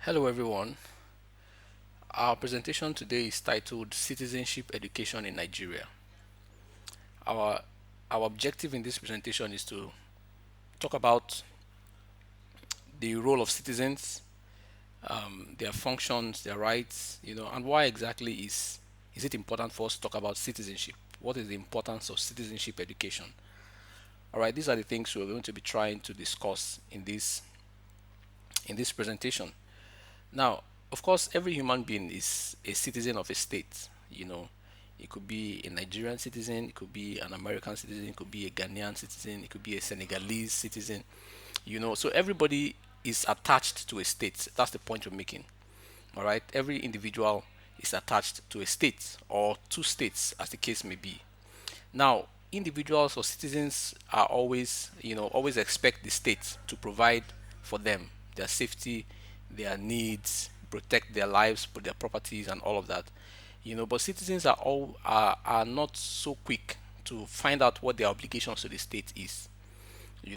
Hello everyone. Our presentation today is titled Citizenship Education in Nigeria. Our our objective in this presentation is to talk about the role of citizens, their functions, their rights, and why exactly is it important for us to talk about citizenship? What is the importance of citizenship education? All right, these are the things we're going to be trying to discuss in this presentation. Now, of course, every human being is a citizen of a state. It could be a Nigerian citizen, it could be an American citizen, it could be a Ghanaian citizen, it could be a Senegalese citizen. So everybody is attached to a state. That's the point we're making. All right, every individual is attached to a state or two states, as the case may be. Now, individuals or citizens are always expect the state to provide for them their safety, their needs, protect their lives, their properties, and all of that. But citizens are not so quick to find out what their obligations to the state is,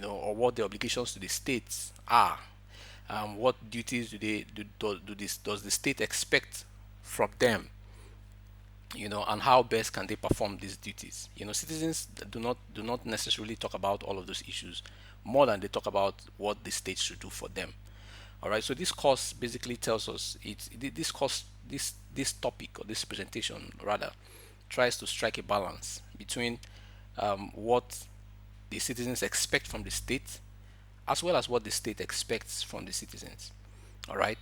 or what their obligations to the states are. What duties do they do this does the state expect from them, and how best can they perform these duties. Citizens do not necessarily talk about all of those issues more than they talk about what the state should do for them. All right, so this course basically tells us this course this topic, or this presentation rather, tries to strike a balance between what the citizens expect from the state, as well as what the state expects from the citizens. All right.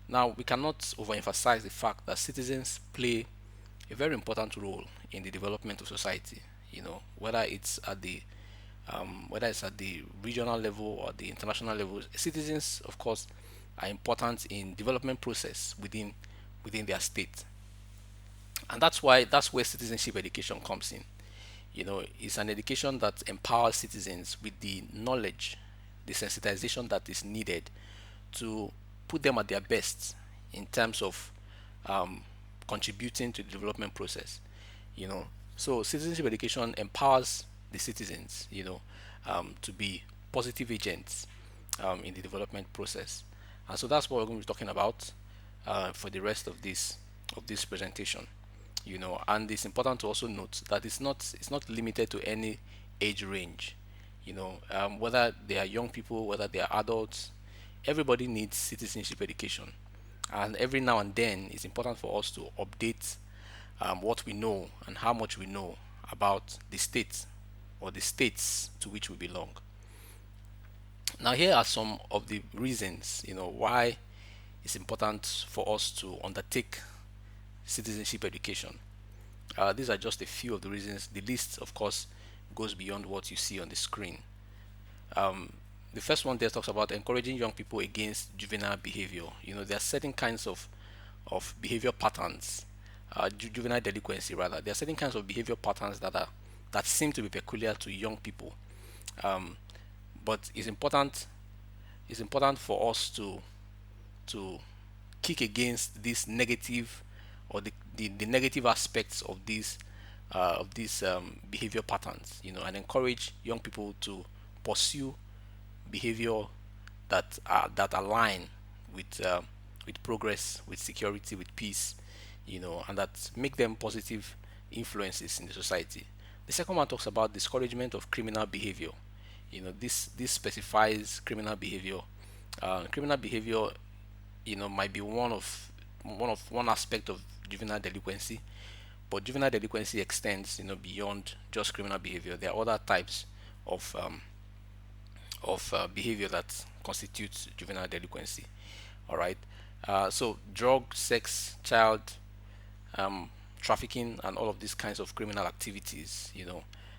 Now, we cannot overemphasize the fact that citizens play a very important role in the development of society. Whether it's at the regional level or the international level, citizens, of course, are important in development process within their state, and that's where citizenship education comes in. It's an education that empowers citizens with the knowledge, the sensitization that is needed to put them at their best in terms of um, contributing to the development process. You know, so citizenship education empowers the citizens, to be positive agents in the development process. And so that's what we're going to be talking about for the rest of this presentation. And it's important to also note that it's not limited to any age range. Whether they are young people, whether they are adults, everybody needs citizenship education. And every now and then, it's important for us to update what we know and how much we know about the state or the states to which we belong. Now, here are some of the reasons, why it's important for us to undertake citizenship education. These are just a few of the reasons. The list, of course, goes beyond what you see on the screen. Um, the first one there talks about encouraging young people against juvenile behavior. There are certain kinds of behavior patterns, juvenile delinquency rather. There are certain kinds of behavior patterns that seem to be peculiar to young people. Um, but it's important for us to kick against this negative, or the negative aspects of these behavior patterns, and encourage young people to pursue behavior that align with progress, with security, with peace, and that make them positive influences in the society. The second one talks about discouragement of criminal behavior. This specifies criminal behavior. Criminal behavior, might be one aspect of juvenile delinquency, but juvenile delinquency extends, beyond just criminal behavior. There are other types of behavior that constitutes juvenile delinquency. All right. So drug, sex, child trafficking, and all of these kinds of criminal activities.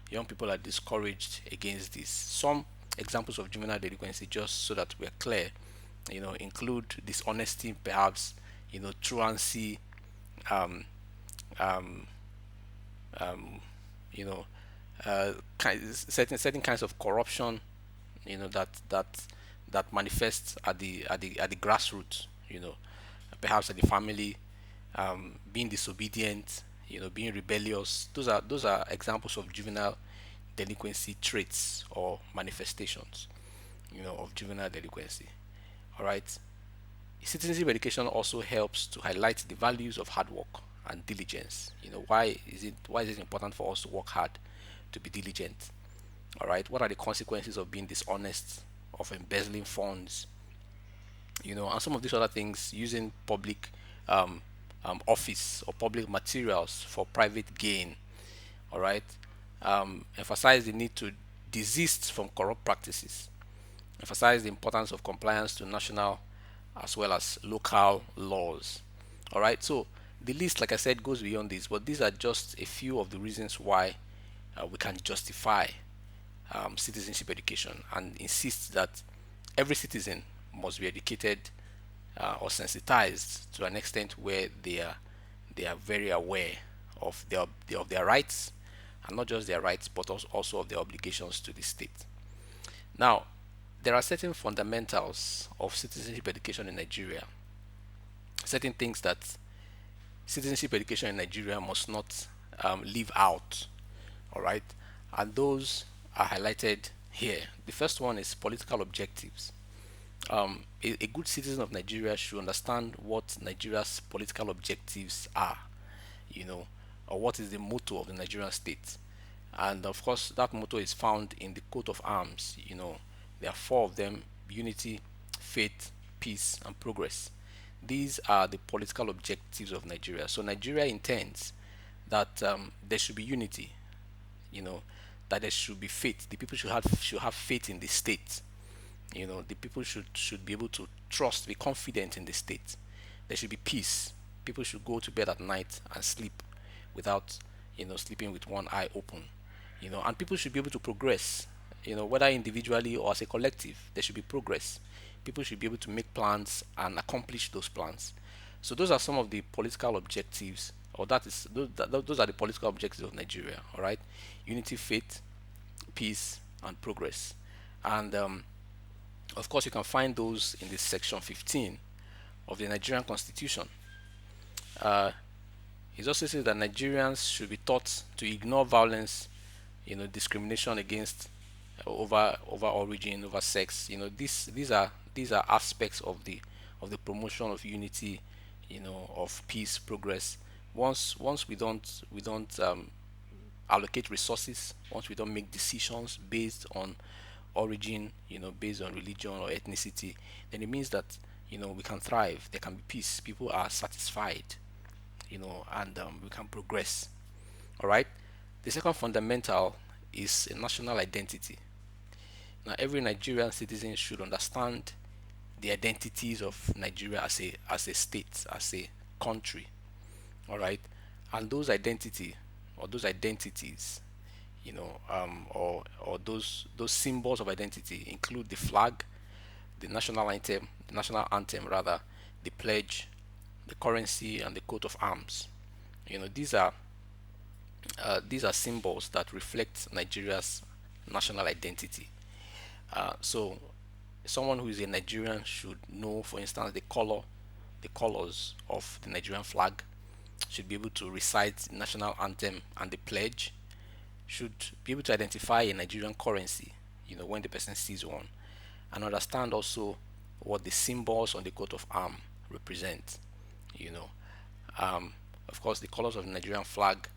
Young people are discouraged against this. Some examples of juvenile delinquency, just so that we're clear, include dishonesty, perhaps, truancy, um, um, um, you know, certain kinds of corruption, that manifests at the grassroots. Perhaps at the family, being disobedient, being rebellious. Those are examples of juvenile delinquency traits or manifestations, of juvenile delinquency. All right. Citizenship education also helps to highlight the values of hard work and diligence. Why is it important for us to work hard, to be diligent? All right. What are the consequences of being dishonest, of embezzling funds, and some of these other things, using public um, office or public materials for private gain. All right. Emphasize the need to desist from corrupt practices. Emphasize the importance of compliance to national as well as local laws. All right. So the list, like I said, goes beyond this, but these are just a few of the reasons why we can justify citizenship education and insist that every citizen must be educated or sensitized to an extent where they are very aware of their rights, and not just their rights but also of their obligations to the state. Now, there are certain fundamentals of citizenship education in Nigeria, certain things that citizenship education in Nigeria must not leave out. All right, and those are highlighted here. The first one is political objectives. A good citizen of Nigeria should understand what Nigeria's political objectives are, you know, or what is the motto of the Nigerian state. And of course, that motto is found in the coat of arms. There are four of them: unity, faith, peace, and progress. These are the political objectives of Nigeria. So Nigeria intends that there should be unity, you know, that there should be faith. The people should have faith in the state. The people should be able to trust, be confident in the state. There should be peace. People should go to bed at night and sleep without sleeping with one eye open. And people should be able to progress, whether individually or as a collective. There should be progress. People should be able to make plans and accomplish those plans. So those are some of the political objectives, or those are the political objectives of Nigeria. All right: unity, faith, peace, and progress. And of course, you can find those in this section 15 of the Nigerian Constitution. Uh, it also says that Nigerians should be taught to ignore violence, discrimination against over origin, over sex. These are aspects of the promotion of unity, of peace, progress. Once we don't allocate resources, once we don't make decisions based on origin, based on religion or ethnicity, then it means that we can thrive. There can be peace. People are satisfied, and we can progress. All right. The second fundamental is a national identity. Now, every Nigerian citizen should understand the identities of Nigeria as a state, as a country. All right, and those identities, or those symbols of identity include the flag, the national anthem rather, the pledge, the currency, and the coat of arms. These are symbols that reflect Nigeria's national identity. So someone who is a Nigerian should know, for instance, the colors of the Nigerian flag, should be able to recite the national anthem and the pledge, should be able to identify a Nigerian currency, when the person sees one, and understand also what the symbols on the coat of arm represent. You know, of course, the colors of the Nigerian flag,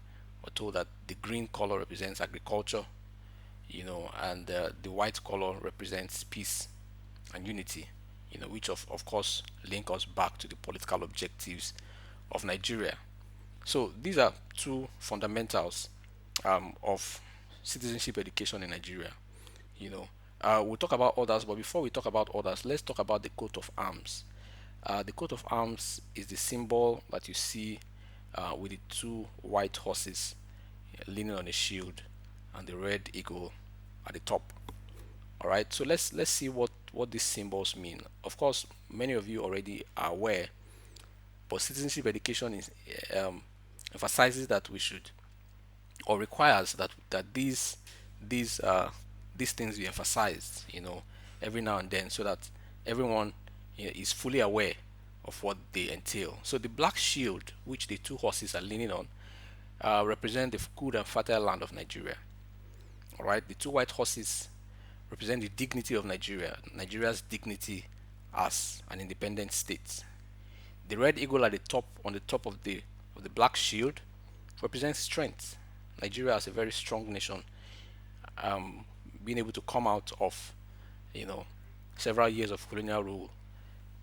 we're told that the green color represents agriculture, and the white color represents peace and unity, which of course link us back to the political objectives of Nigeria. So these are two fundamentals of citizenship education in Nigeria. We'll talk about others, but before we talk about others, let's talk about the coat of arms. The coat of arms is the symbol that you see with the two white horses leaning on a shield and the red eagle at the top. All right, so let's see what these symbols mean. Of course, many of you already are aware, but citizenship education emphasizes that we should, or requires that these things be emphasized, every now and then, so that everyone is fully aware of what they entail. So the black shield, which the two horses are leaning on, represent the good and fertile land of Nigeria. All right, the two white horses represent the dignity of Nigeria, Nigeria's dignity as an independent state. The red eagle at the top, on the top of the black shield, represents strength. Nigeria as a very strong nation, um, being able to come out of, you know, several years of colonial rule,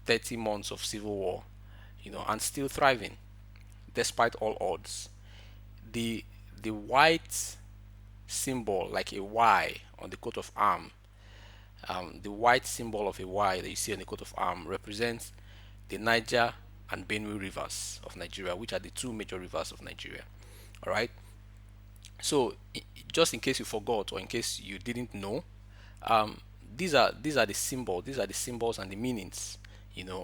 30 months of civil war, and still thriving despite all odds. The the white symbol, like a Y on the coat of arm, the white symbol of a Y that you see on the coat of arm represents the Niger and Benue rivers of Nigeria, which are the two major rivers of Nigeria. All right. So, just in case you forgot or in case you didn't know, um, these are the symbols. These are the symbols and the meanings,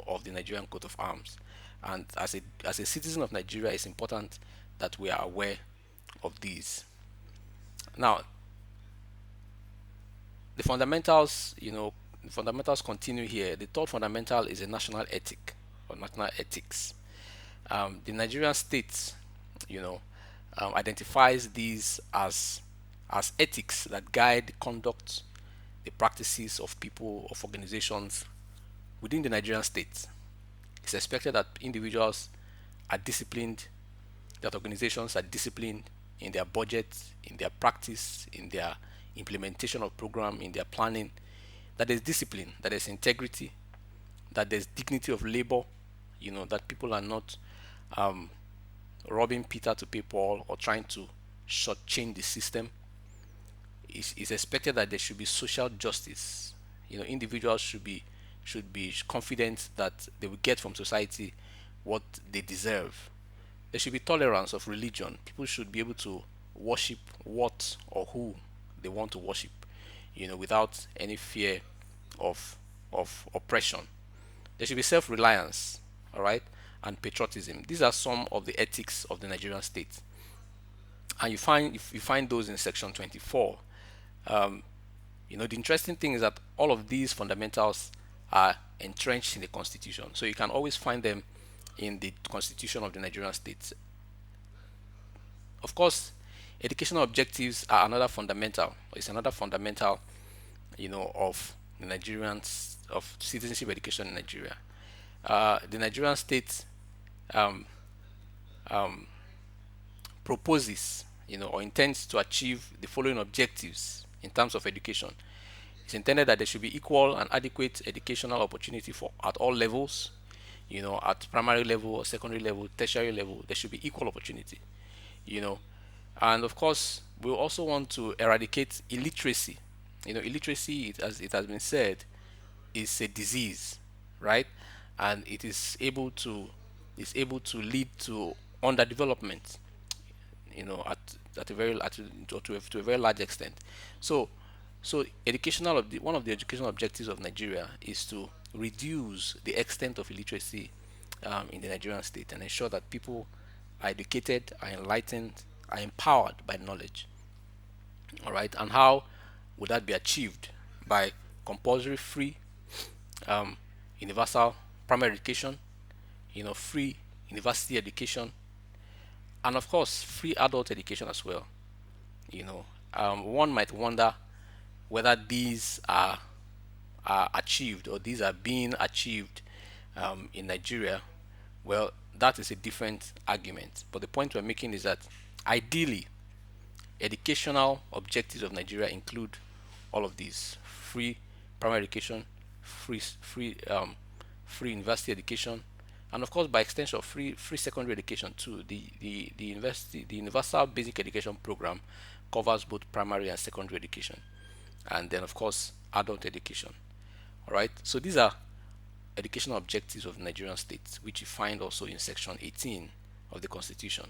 of the Nigerian coat of arms. And as a citizen of Nigeria, it's important that we are aware of these. Now, the fundamentals, the fundamentals continue here. The third fundamental is a national ethic or national ethics. The Nigerian state, you know, identifies these as ethics that guide the conduct, the practices of people, of organizations within the Nigerian state. It's expected that individuals are disciplined, that organizations are disciplined in their budget, in their practice, in their implementation of program, in their planning, that there's discipline, that there's integrity, that there's dignity of labor, that people are not um, robbing Peter to pay Paul or trying to shortchange the system. It's expected that there should be social justice. Individuals should be confident that they will get from society what they deserve. There should be tolerance of religion. People should be able to worship what or who they want to worship, without any fear of oppression. There should be self-reliance, all right, and patriotism. These are some of the ethics of the Nigerian state, and you find those in section 24. Um, the interesting thing is that all of these fundamentals are entrenched in the constitution, so you can always find them in the constitution of the Nigerian state. Of course, educational objectives are another fundamental. It's another fundamental, of the Nigerians of citizenship education in Nigeria. The Nigerian state um, um, proposes, or intends to achieve the following objectives in terms of education. It's intended that there should be equal and adequate educational opportunity for at all levels, at primary level or secondary level, tertiary level. There should be equal opportunity, you know, and of course, we also want to eradicate illiteracy. Illiteracy, as it has been said, is a disease, right? And it is able to lead to underdevelopment, at a very to a very large extent. So one of the educational objectives of Nigeria is to reduce the extent of illiteracy in the Nigerian state and ensure that people are educated, are enlightened, are empowered by knowledge. All right, and how would that be achieved? By compulsory free um, universal primary education, free university education, and of course free adult education as well. One might wonder whether these are achieved or these are being achieved in Nigeria. Well, that is a different argument. But the point we're making is that ideally, educational objectives of Nigeria include all of these: free primary education, free university education, and of course, by extension, free secondary education too. The universal basic education program covers both primary and secondary education, and then of course adult education. All right. So these are educational objectives of the Nigerian state, which you find also in section 18 of the Constitution.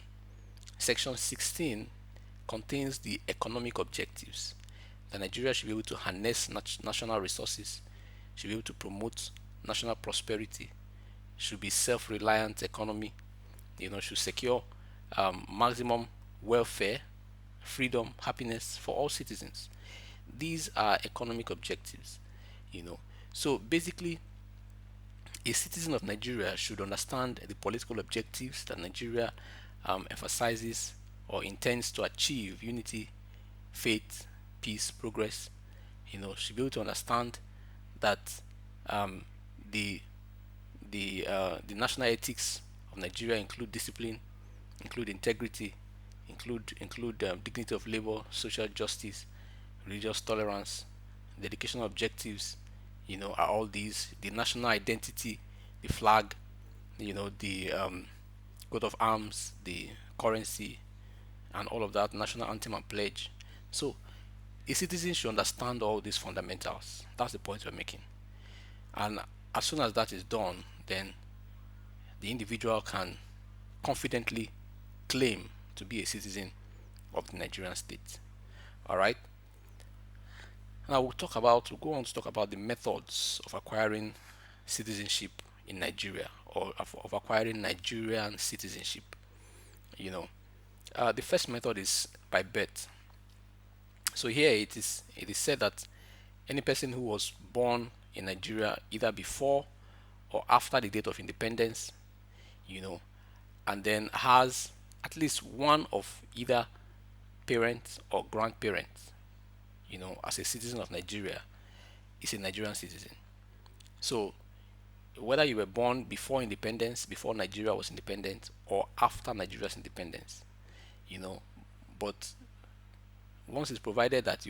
Section 16 contains the economic objectives that Nigeria should be able to harness national resources, should be able to promote national prosperity, should be self-reliant economy, should secure maximum welfare, freedom, happiness for all citizens. These are economic objectives, you know. So basically, a citizen of Nigeria should understand the political objectives that Nigeria emphasizes or intends to achieve: unity, faith, peace, progress. Should be able to understand that um, the the national ethics of Nigeria include discipline, include integrity, include dignity of labor, social justice, religious tolerance, the educational objectives, are all these. The national identity, the flag, the coat of arms, the currency, and all of that, national anthem and pledge. So a citizen should understand all these fundamentals. That's the point we're making. And as soon as that is done, then the individual can confidently claim to be a citizen of the Nigerian state. All right. Now we'll go on to talk about the methods of acquiring citizenship in Nigeria, or of acquiring Nigerian citizenship. You know, the first method is by birth. So here it is said that any person who was born in Nigeria either before or after the date of independence, you know, and then has at least one of either parents or grandparents, as a citizen of Nigeria, is a Nigerian citizen. So whether you were born before independence, before Nigeria was independent, or after Nigeria's independence, you know, but once it's provided that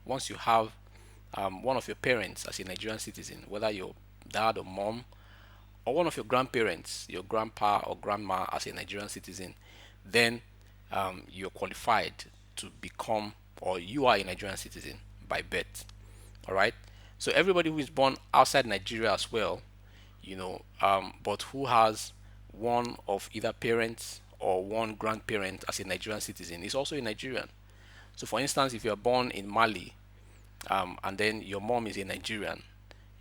once you have one of your parents as a Nigerian citizen, whether your dad or mom, or one of your grandparents, your grandpa or grandma as a Nigerian citizen, then you're qualified to become, or you are a Nigerian citizen by birth. All right. So everybody who is born outside Nigeria as well, but who has one of either parents or one grandparent as a Nigerian citizen is also a Nigerian. So, for instance, if you are born in Mali, and then your mom is a Nigerian,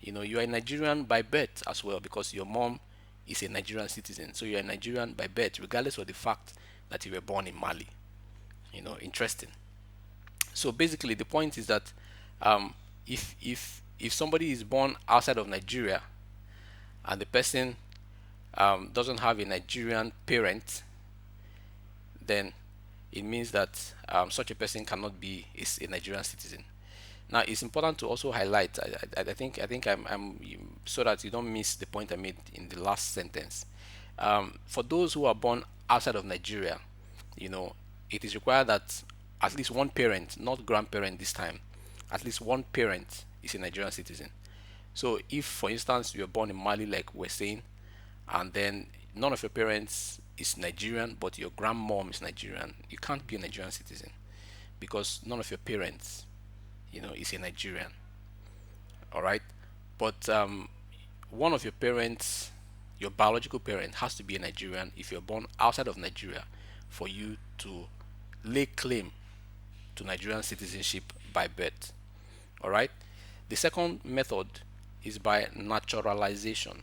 you are a Nigerian by birth as well because your mom is a Nigerian citizen. So you are a Nigerian by birth, regardless of the fact that you were born in Mali. Interesting. So basically, the point is that if somebody is born outside of Nigeria and the person doesn't have a Nigerian parent, then it means that such a person cannot be a Nigerian citizen. Now, it's important to also highlight. I'm so that you don't miss the point I made in the last sentence. For those who are born outside of Nigeria, it is required that at least one parent, not grandparent this time, at least one parent is a Nigerian citizen. So, if for instance you are born in Mali, like we're saying, and then none of your parents is Nigerian, but your grandmom is Nigerian, you can't be a Nigerian citizen because none of your parents, is a Nigerian. All right, but one of your parents, your biological parent, has to be a Nigerian if you're born outside of Nigeria for you to lay claim to Nigerian citizenship by birth. All right, the second method is by naturalization.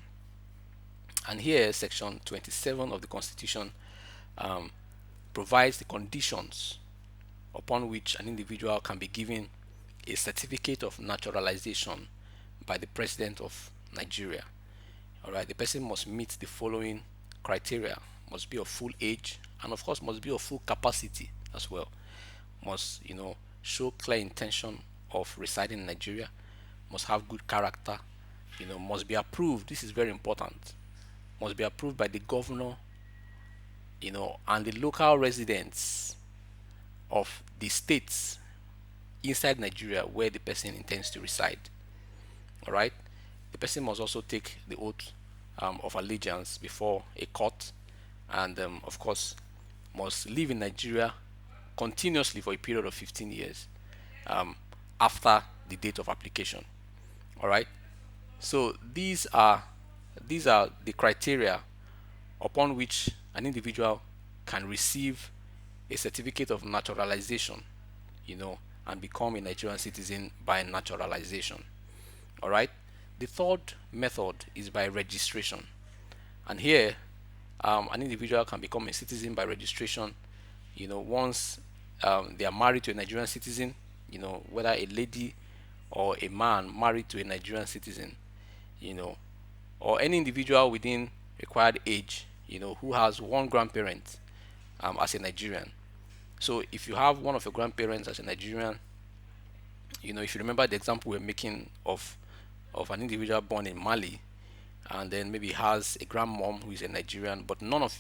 And here, Section 27 of the Constitution provides the conditions upon which an individual can be given a certificate of naturalization by the President of Nigeria. All right, the person must meet the following criteria: must be of full age, and of course, must be of full capacity as well. Must show clear intention of residing in Nigeria. Must have good character. Must be approved. This is very important. Must be approved by the governor, and the local residents of the states inside Nigeria where the person intends to reside. All right. The person must also take the oath of allegiance before a court, and of course, must live in Nigeria continuously for a period of 15 years after the date of application. All right. So these are the criteria upon which an individual can receive a certificate of naturalization, and become a Nigerian citizen by naturalization. All right. The third method is by registration, and here an individual can become a citizen by registration. Once they are married to a Nigerian citizen, whether a lady or a man married to a Nigerian citizen, you know, or any individual within required age, who has one grandparent as a Nigerian. So if you have one of your grandparents as a Nigerian, if you remember the example we're making of an individual born in Mali, and then maybe has a grandmom who is a Nigerian, but none of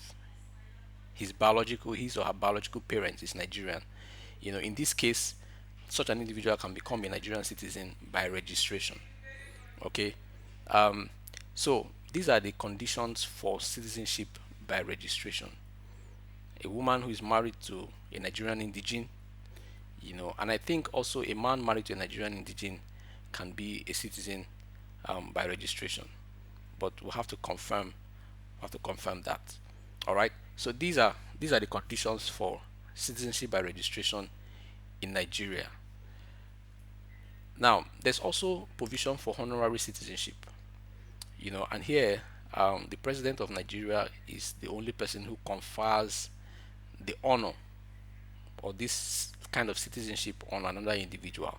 his or her biological parents is Nigerian. In this case, such an individual can become a Nigerian citizen by registration. Okay, um, so these are the conditions for citizenship by registration. A woman who is married to a Nigerian indigene, and I think also a man married to a Nigerian indigene can be a citizen by registration. But we'll have to confirm that. All right. So these are the conditions for citizenship by registration in Nigeria. Now, there's also provision for honorary citizenship. And here the president of Nigeria is the only person who confers the honor or this kind of citizenship on another individual.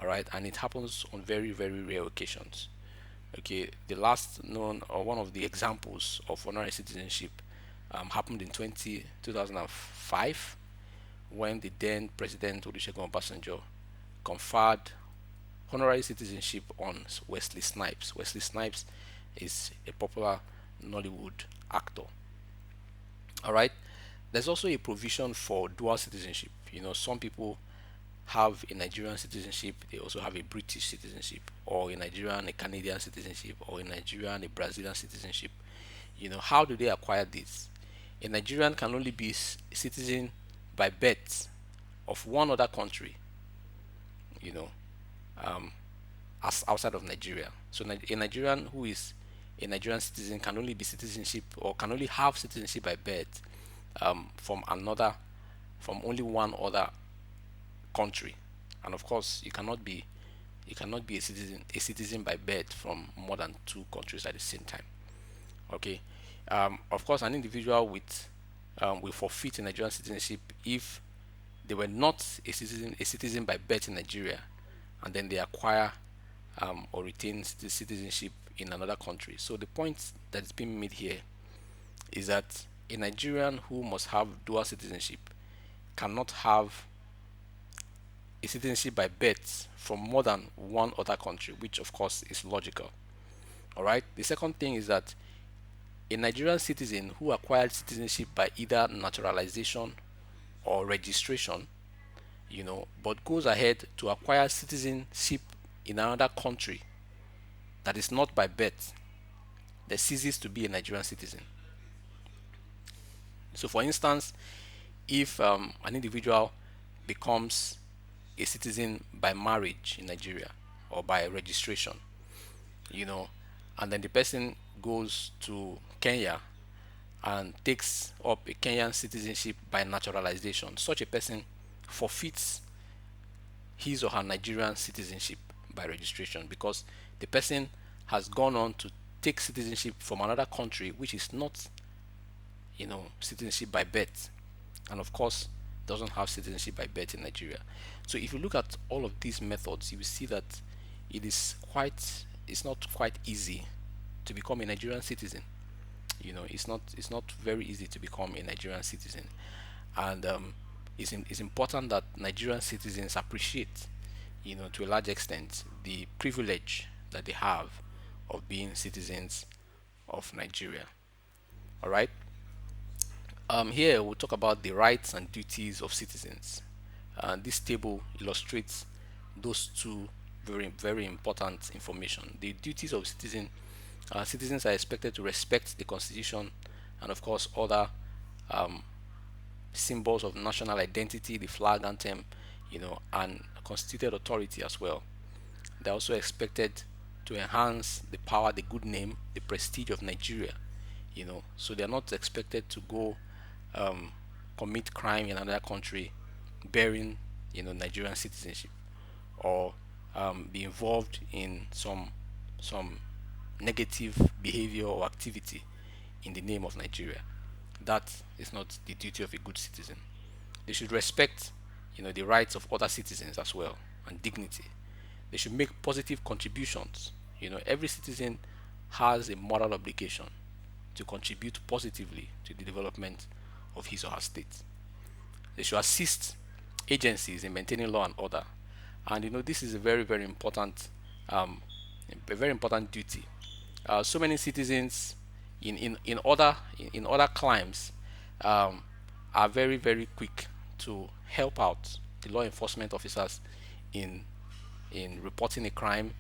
All right, and it happens on very very rare occasions. Okay, the last known or one of the examples of honorary citizenship happened in 2005 when the then president Olusegun Obasanjo conferred honorary citizenship on Wesley Snipes. Wesley Snipes is a popular Nollywood actor. All right. There's also a provision for dual citizenship. Some people have a Nigerian citizenship, they also have a British citizenship, or a Nigerian, a Canadian citizenship, or a Nigerian, a Brazilian citizenship. How do they acquire this? A Nigerian can only be a citizen by birth of one other country, you know, um, as outside of Nigeria. So a Nigerian who is a Nigerian citizen can only be citizenship or can only have citizenship by birth from only one other country. And of course, you cannot be a citizen by birth from more than two countries at the same time. Okay. Of course, an individual will forfeit a Nigerian citizenship if they were not a citizen by birth in Nigeria, and then they acquire or retain the citizenship in another country. So the point that is being made here is that a Nigerian who must have dual citizenship cannot have a citizenship by birth from more than one other country, which of course is logical. All right. The second thing is that a Nigerian citizen who acquired citizenship by either naturalization or registration, but goes ahead to acquire citizenship in another country that is not by birth, that ceases to be a Nigerian citizen. So, for instance, if an individual becomes a citizen by marriage in Nigeria or by registration, you know, and then the person goes to Kenya and takes up a Kenyan citizenship by naturalization, such a person forfeits his or her Nigerian citizenship by registration because the person has gone on to take citizenship from another country which is not, citizenship by birth, and of course doesn't have citizenship by birth in Nigeria. So if you look at all of these methods, you will see that it's not quite easy to become a Nigerian citizen. It's not very easy to become a Nigerian citizen, and it's important that Nigerian citizens appreciate, to a large extent, the privilege that they have of being citizens of Nigeria. All right. Here we'll talk about the rights and duties of citizens. And this table illustrates those two very very important information. The duties of citizens are expected to respect the constitution and of course other um, symbols of national identity, the flag anthem, and constituted authority as well. They're also expected to enhance the power, the good name, the prestige of Nigeria. So they're not expected to go um, commit crime in another country bearing, Nigerian citizenship, or be involved in some negative behavior or activity in the name of Nigeria. That is not the duty of a good citizen. They should respect, the rights of other citizens as well and dignity. They should make positive contributions. Every citizen has a moral obligation to contribute positively to the development of his or her state. They should assist agencies in maintaining law and order. And this is a very, very important, a very important duty. So many citizens in other climes um, are very very quick to help out the law enforcement officers in reporting a crime,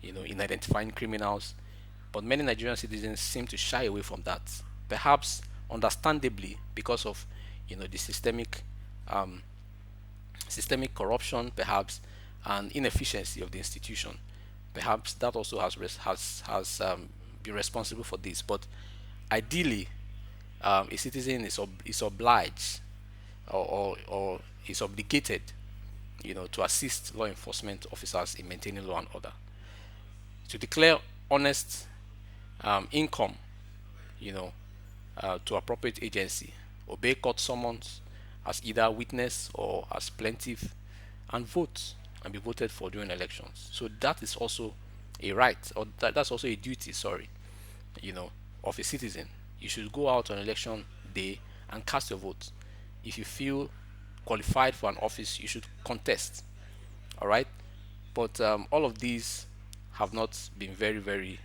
in identifying criminals. But many Nigerian citizens seem to shy away from that, perhaps understandably because of the um, systemic corruption, perhaps, and inefficiency of the institution. Perhaps that also has been responsible for this. But ideally, a citizen is obliged or is obligated, to assist law enforcement officers in maintaining law and order, to declare honest income, you know, to appropriate agency, obey court summons as either witness or as plaintiff, and vote and be voted for during elections. So that is also a right, or that's also a duty, sorry, you know, of a citizen. You should go out on election day and cast your vote. If you feel qualified for an office, you should contest. All right, but all of these have not been very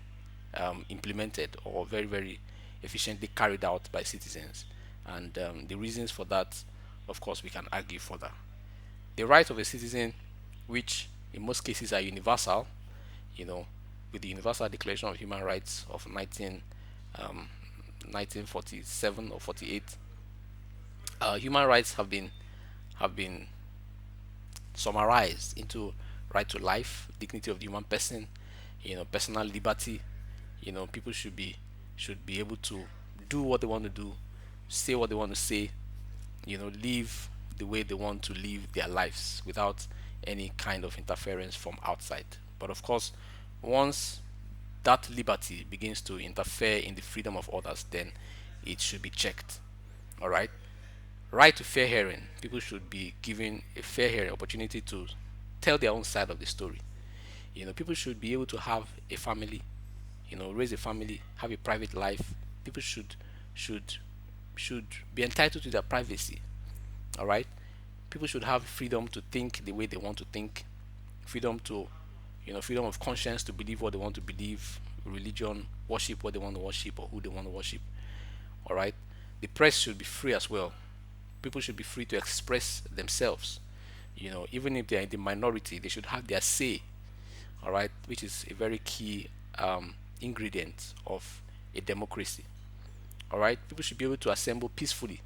implemented or very efficiently carried out by citizens, and the reasons for that, of course, we can argue further. The rights of a citizen, which in most cases are universal, you know, with the Universal Declaration of Human Rights of 1947 or 48, human rights have been summarized into right to life, dignity of the human person, personal liberty. People should be able to do what they want to do, say what they want to say, live the way they want to live their lives without any kind of interference from outside. But of course, once that liberty begins to interfere in the freedom of others, then it should be checked. All right. Right to fair hearing. People should be given a fair hearing opportunity to tell their own side of the story. People should be able to have a family, raise a family, have a private life. People should should be entitled to their privacy. All right. People should have freedom to think the way they want to think, freedom to, freedom of conscience to believe what they want to believe, religion, worship what they want to worship or who they want to worship. All right. The press should be free as well. People should be free to express themselves. Even if they are in the minority, they should have their say. All right, which is a very key ingredient of a democracy. All right, people should be able to assemble peacefully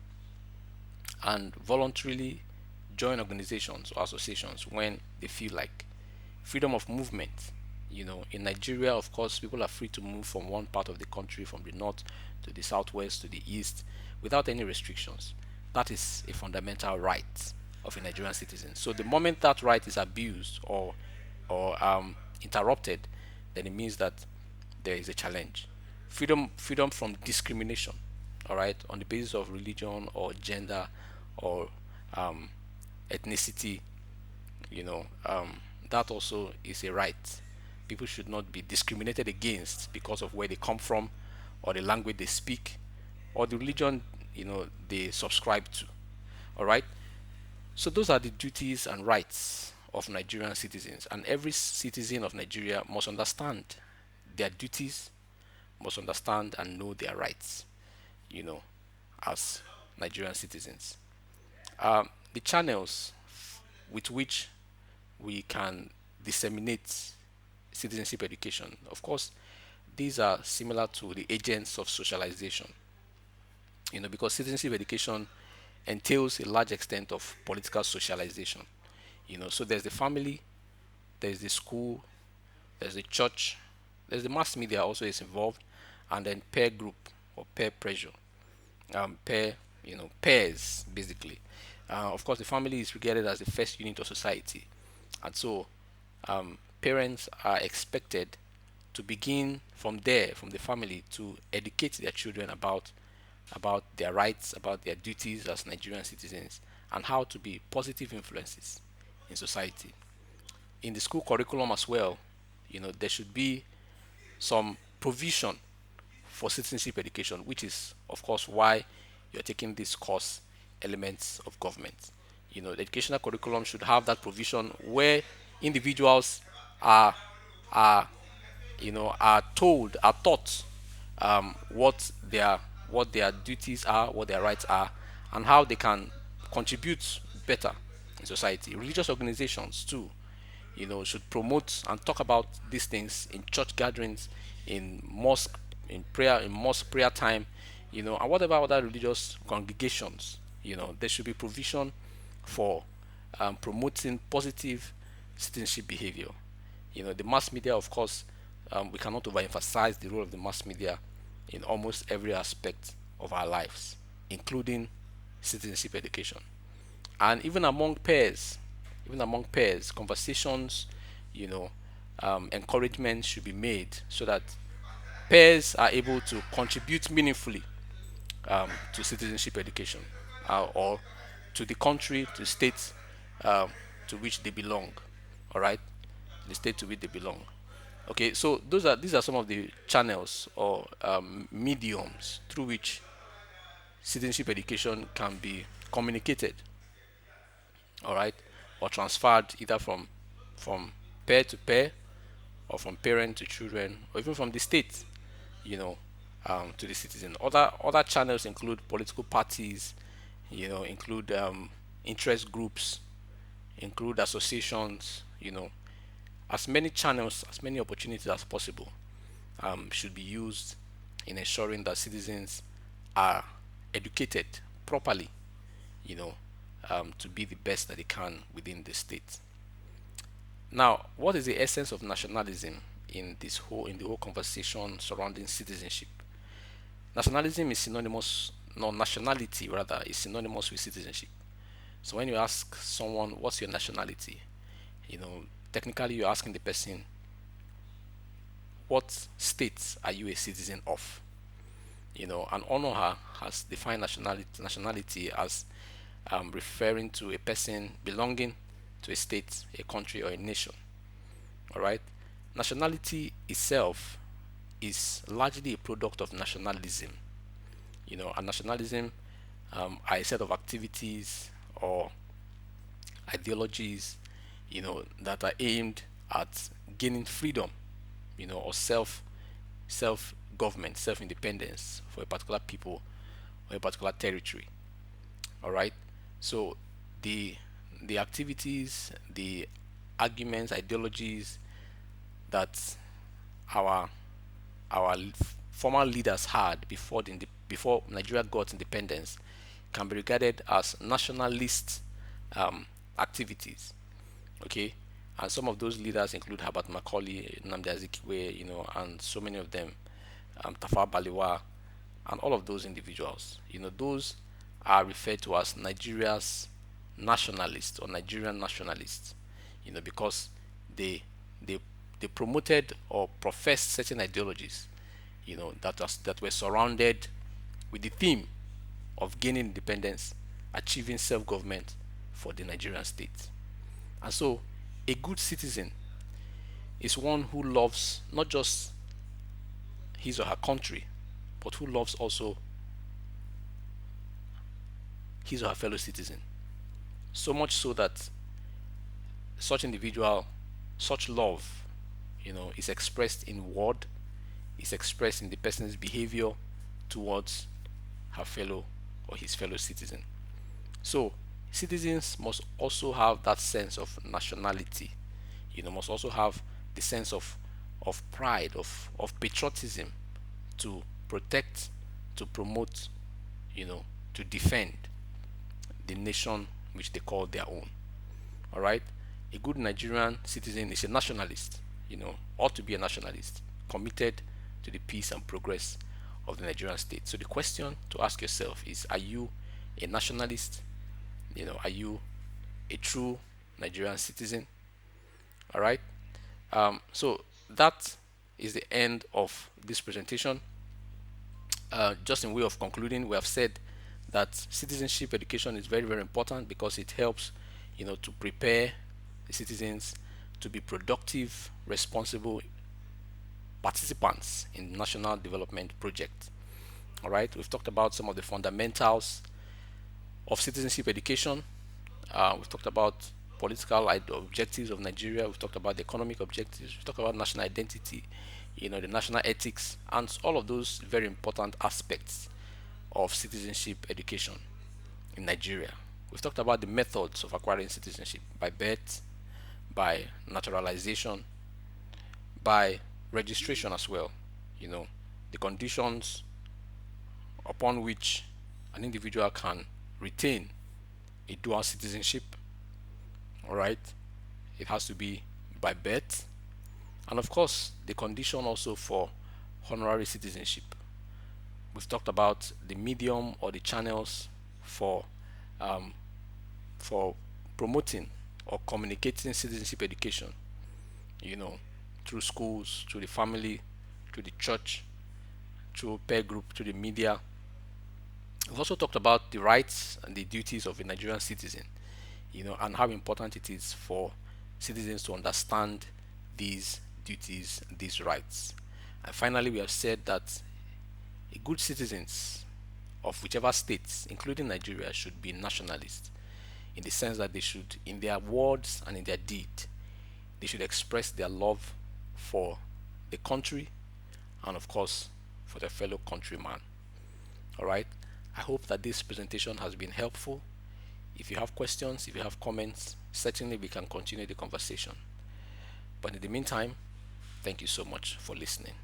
and voluntarily join organizations or associations when they feel like. Freedom of movement. In Nigeria, of course, people are free to move from one part of the country, from the north to the southwest to the east, without any restrictions. That is a fundamental right of a Nigerian citizen. So the moment that right is abused or interrupted, then it means that there is a challenge. Freedom from discrimination, all right, on the basis of religion or gender or um, ethnicity. you know that also is a right. People should not be discriminated against because of where they come from, or the language they speak, or the religion they subscribe to. All right. So those are the duties and rights of Nigerian citizens, and every citizen of Nigeria must understand their duties, must understand and know their rights, you know, as Nigerian citizens. The channels with which we can disseminate citizenship education, of course, these are similar to the agents of socialization, because citizenship education entails a large extent of political socialization. So there's the family, there's the school, there's the church, there's the mass media also is involved, and then peer group or peer pressure, peer, pairs basically. Of course, the family is regarded as the first unit of society, and so parents are expected to begin from there, from the family, to educate their children about their rights, about their duties as Nigerian citizens, and how to be positive influences in society. In the school curriculum as well, there should be some provision for citizenship education, which is, of course, why you're taking this course, Elements of Government. The educational curriculum should have that provision where individuals are are are told, are taught what their duties are, what their rights are, and how they can contribute better in society. Religious organizations too, should promote and talk about these things in church gatherings, in mosque, in mosque prayer time, and whatever other religious congregations. There should be provision for promoting positive citizenship behavior. The mass media, of course, we cannot overemphasize the role of the mass media in almost every aspect of our lives, including citizenship education. And even among peers, conversations, you know, encouragement should be made so that peers are able to contribute meaningfully to citizenship education, or to the country, to the state to which they belong. All right, the state to which they belong. Okay, so these are some of the channels or mediums through which citizenship education can be communicated, all right, or transferred either from pair to pair, or from parent to children, or even from the state, you know, to the citizen. Other channels include political parties, include interest groups, include associations, as many channels, as many opportunities as possible should be used in ensuring that citizens are educated properly, you know, to be the best that they can within the state. Now, what is the essence of nationalism in the whole conversation surrounding citizenship? Nationalism is synonymous, no, nationality rather is synonymous with citizenship. So when you ask someone, "What's your nationality?" you know, technically you're asking the person, "What state are you a citizen of?" And Honor has defined nationality as referring to a person belonging to a state, a country, or a nation. All right. Nationality itself is largely a product of nationalism. And nationalism are a set of activities or ideologies, that are aimed at gaining freedom, or self government, self independence for a particular people or a particular territory. All right. So the the activities, the arguments, ideologies that our our former leaders had before Nigeria got independence can be regarded as nationalist um, activities. Okay, and some of those leaders include Herbert Macaulay, Nnamdi Azikiwe, and so many of them, Tafawa Balewa, and all of those individuals. Those are referred to as Nigeria's nationalists or Nigerian nationalists. Because they they they promoted or professed certain ideologies, that were surrounded with the theme of gaining independence, achieving self-government for the Nigerian state. And so, a good citizen is one who loves not just his or her country, but who loves also his or her fellow citizen. So much so that such individual, such love, is expressed in word, is expressed in the person's behavior towards her fellow or his fellow citizen. So, citizens must also have that sense of nationality, must also have the sense of pride, of patriotism to protect, to promote, to defend the nation which they call their own. All right. A good Nigerian citizen is a nationalist, ought to be a nationalist, committed to the peace and progress of the Nigerian state. So the question to ask yourself is, are you a nationalist? Are you a true Nigerian citizen? All right. So that is the end of this presentation. Just in way of concluding, we have said that citizenship education is very, very important because it helps, to prepare the citizens to be productive, responsible participants in national development projects. All right, we've talked about some of the fundamentals of citizenship education. We've talked about political objectives of Nigeria. We've talked about the economic objectives. We've talked about national identity. the national ethics, and all of those very important aspects of citizenship education in Nigeria. We've talked about the methods of acquiring citizenship by birth, by naturalization, by registration as well. The conditions upon which an individual can retain a dual citizenship. All right, it has to be by birth, and of course, the condition also for honorary citizenship. We've talked about the medium or the channels for um, for promoting or communicating citizenship education. You know, through schools, through the family, through the church, through peer group, through the media. We've also talked about the rights and the duties of a Nigerian citizen, and how important it is for citizens to understand these duties, these rights. And finally, we have said that a good citizens of whichever states, including Nigeria, should be nationalists in the sense that they should, in their words and in their deed, they should express their love for the country and, of course, for their fellow countryman. All right. I hope that this presentation has been helpful. If you have questions, if you have comments, certainly we can continue the conversation. But in the meantime, thank you so much for listening.